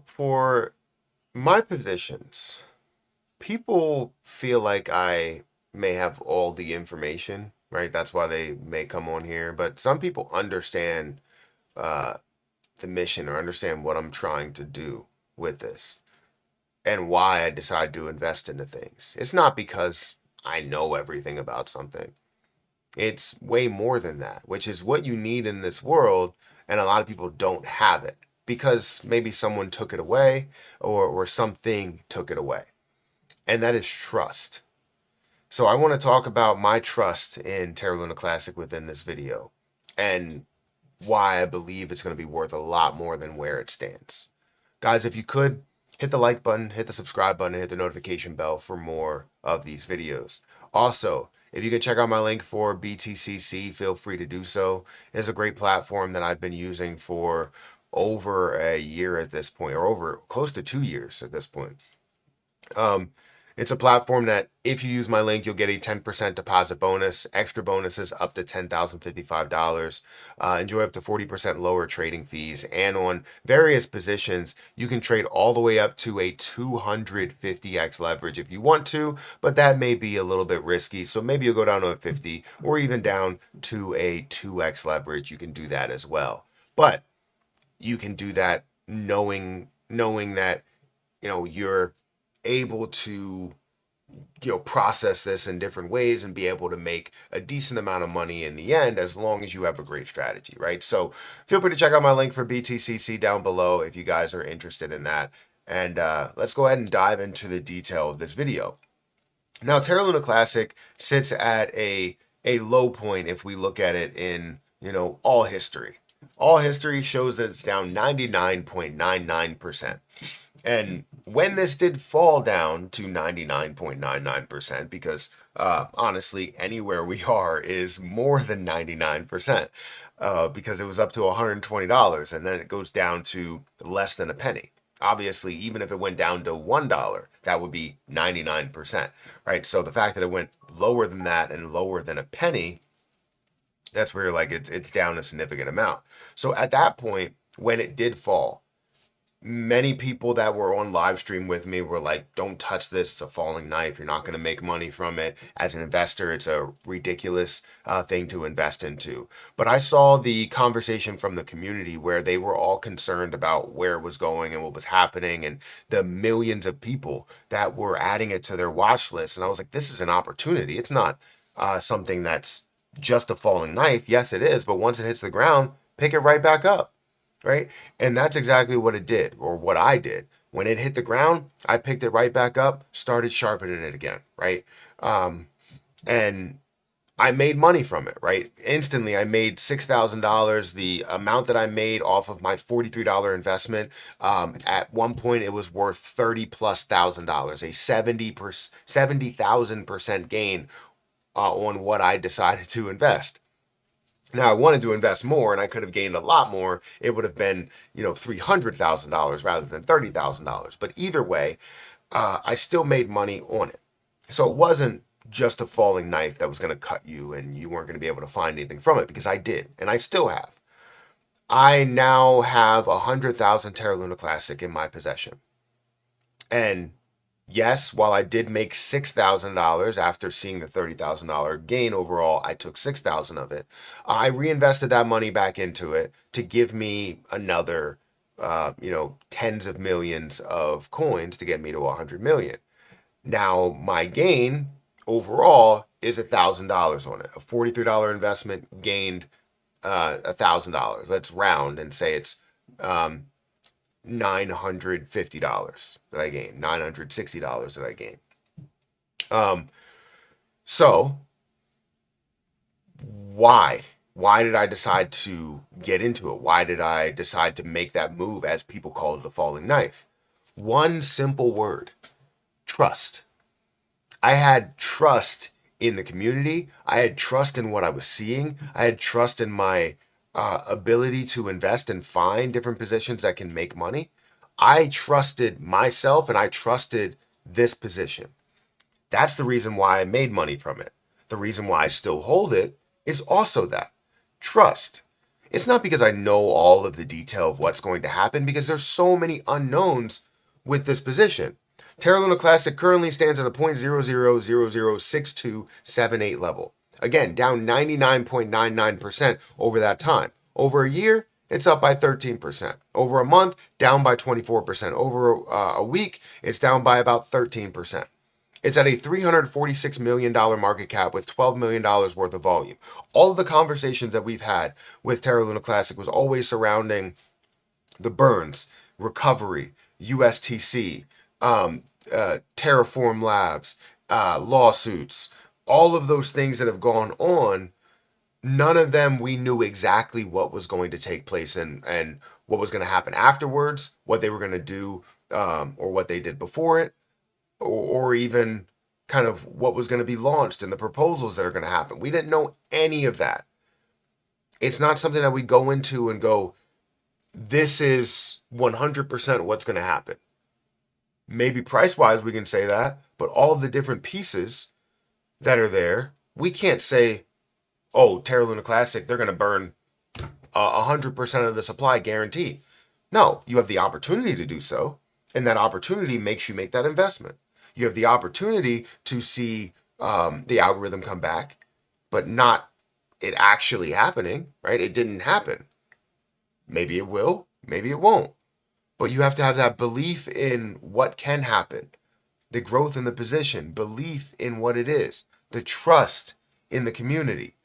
For my positions, people feel like I may have all the information, right? That's why they may come on here. But some people understand uh, the mission or understand what I'm trying to do with this and why I decide to invest into things. It's not because I know everything about something. It's way more than that, which is what you need in this world, and a lot of people don't have it because maybe someone took it away or something took it away. And that is trust. So I want to talk about my trust in Terra Luna Classic within this video and why I believe it's going to be worth a lot more than where it stands. Guys, if you could, hit the like button, hit the subscribe button, and hit the notification bell for more of these videos. Also, if you can check out my link for BTCC, feel free to do so. It is a great platform that I've been using for over a year at this point, or over close to 2 years at this point. Um, it's a platform that if you use my link, you'll get a 10% deposit bonus, extra bonuses up to $10,055. Enjoy up to 40% lower trading fees. And on various positions, you can trade all the way up to a 250x leverage if you want to, but that may be a little bit risky. So maybe you'll go down to a 50 or even down to a 2x leverage. You can do that as well. But you can do that knowing that you're able to process this in different ways and be able to make a decent amount of money in the end as long as you have a great strategy, right? So feel free to check out my link for BTCC down below if you guys are interested in that. And let's go ahead and dive into the detail of this video. Now, Terra Luna Classic sits at a low point if we look at it in all history. All history shows that it's down 99.99%. And when this did fall down to 99.99%, because honestly, anywhere we are is more than 99%, because it was up to $120 and then it goes down to less than a penny. Obviously, even if it went down to $1, that would be 99%, right? So the fact that it went lower than that and lower than a penny, that's where like it's down a significant amount. So at that point, when it did fall, many people that were on live stream with me were like, don't touch this, it's a falling knife, you're not going to make money from it. As an investor, it's a ridiculous thing to invest into. But I saw the conversation from the community where they were all concerned about where it was going and what was happening and the millions of people that were adding it to their watch list. And I was like, this is an opportunity. It's not something that's just a falling knife. Yes, it is, but once it hits the ground, pick it right back up. Right? And that's exactly what it did, or what I did. When it hit the ground, I picked it right back up, started sharpening it again, right? And I made money from it, right? Instantly, I made $6,000. The amount that I made off of my $43 investment, at one point it was worth 30 plus $1,000, a 70,000% gain on what I decided to invest. Now, I wanted to invest more and I could have gained a lot more. It would have been, $300,000 rather than $30,000. But either way, I still made money on it. So it wasn't just a falling knife that was going to cut you and you weren't going to be able to find anything from it, because I did, and I still have. I now have 100,000 Terra Luna Classic in my possession. And yes, while I did make $6,000 after seeing the $30,000 gain overall, I took 6,000 of it. I reinvested that money back into it to give me another, tens of millions of coins to get me to 100 million. Now, my gain overall is $1,000 on it. A $43 investment gained $1,000. Let's round and say it's $950 that I gained, $960 that I gained. So why? Why did I decide to get into it? Why did I decide to make that move, as people call it, a falling knife? One simple word: trust. I had trust in the community. I had trust in what I was seeing. I had trust in my ability to invest and find different positions that can make money. I trusted myself and I trusted this position. That's the reason why I made money from it. The reason why I still hold it is also that trust. It's not because I know all of the detail of what's going to happen, because there's so many unknowns with this position. Terra Luna Classic currently stands at a 0.00006278 level. Again, down 99.99% over that time. Over a year, it's up by 13%. Over a month, down by 24%. Over a week, it's down by about 13%. It's at a $346 million market cap with $12 million worth of volume. All of the conversations that we've had with Terra Luna Classic was always surrounding the burns, recovery, USTC, Terraform Labs, lawsuits, all of those things that have gone on. None of them we knew exactly what was going to take place and what was going to happen afterwards, what they were going to do, or what they did before it, or even kind of what was going to be launched and the proposals that are going to happen. We didn't know any of that. It's not something that we go into and go, this is 100% what's going to happen. Maybe price-wise we can say that, but all of the different pieces that are there, we can't say, oh, Terra Luna Classic, they're going to burn 100% of the supply guaranteed. No, you have the opportunity to do so, and that opportunity makes you make that investment. You have the opportunity to see the algorithm come back, but not it actually happening, right? It didn't happen. Maybe it will, maybe it won't. But you have to have that belief in what can happen, the growth in the position, belief in what it is, the trust in the community.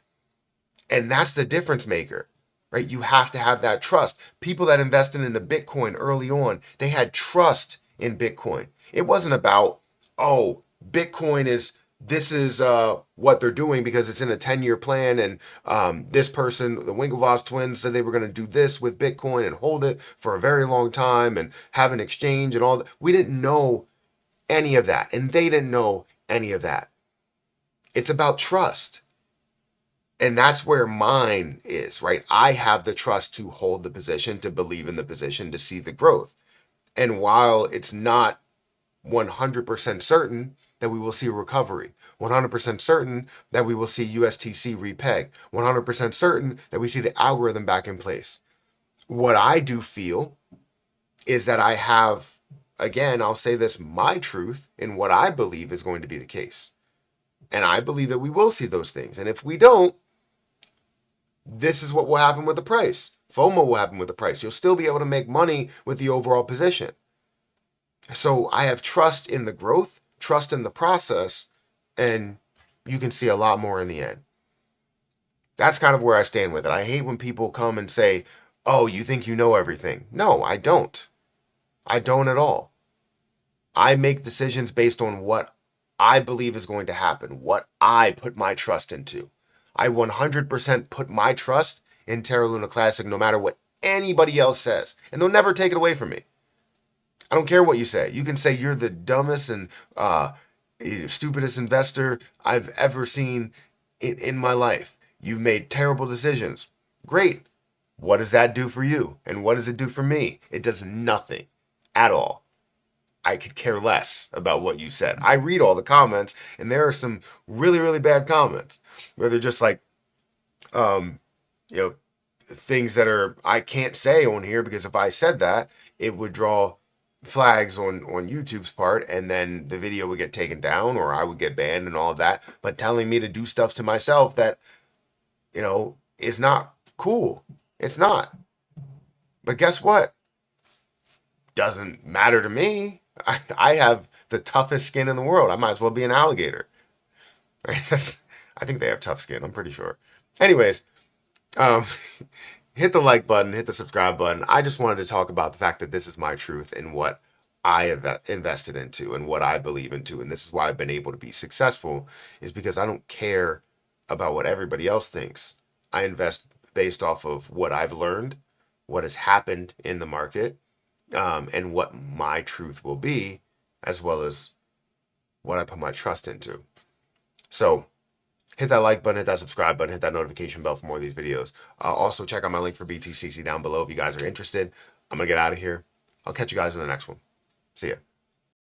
And that's the difference maker, right? You have to have that trust. People that invested into Bitcoin early on, they had trust in Bitcoin. It wasn't about, oh, Bitcoin is what they're doing because it's in a 10-year plan, and this person, the Winklevoss twins, said they were going to do this with Bitcoin and hold it for a very long time and have an exchange and all that. We didn't know any of that, and they didn't know any of that. It's about trust. And that's where mine is, right? I have the trust to hold the position, to believe in the position, to see the growth. And while it's not 100% certain that we will see a recovery, 100% certain that we will see USTC repeg, 100% certain that we see the algorithm back in place, what I do feel is that I have, again, I'll say this, my truth in what I believe is going to be the case. And I believe that we will see those things. And if we don't, this is what will happen with the price. FOMO will happen with the price. You'll still be able to make money with the overall position. So I have trust in the growth, trust in the process, and you can see a lot more in the end. That's kind of where I stand with it. I hate when people come and say, oh, you think you know everything. No, I don't. I don't at all. I make decisions based on what I believe is going to happen, what I put my trust into. I 100% put my trust in Terra Luna Classic no matter what anybody else says. And they'll never take it away from me. I don't care what you say. You can say you're the dumbest and stupidest investor I've ever seen in my life. You've made terrible decisions. Great. What does that do for you? And what does it do for me? It does nothing at all. I could care less about what you said. I read all the comments, and there are some really, really bad comments where they're just like, things that I can't say on here because if I said that, it would draw flags on YouTube's part, and then the video would get taken down or I would get banned and all of that. But telling me to do stuff to myself that, is not cool. It's not. But guess what? Doesn't matter to me. I have the toughest skin in the world. I might as well be an alligator. Right? I think they have tough skin. I'm pretty sure. Anyways, hit the like button, hit the subscribe button. I just wanted to talk about the fact that this is my truth and what I have invested into and what I believe into. And this is why I've been able to be successful, is because I don't care about what everybody else thinks. I invest based off of what I've learned, what has happened in the market, and what my truth will be, as well as what I put my trust into. So hit that like button, hit that subscribe button, hit that notification bell for more of these videos. Also, check out my link for BTCC down below if you guys are interested. I'm going to get out of here. I'll catch you guys in the next one. See ya.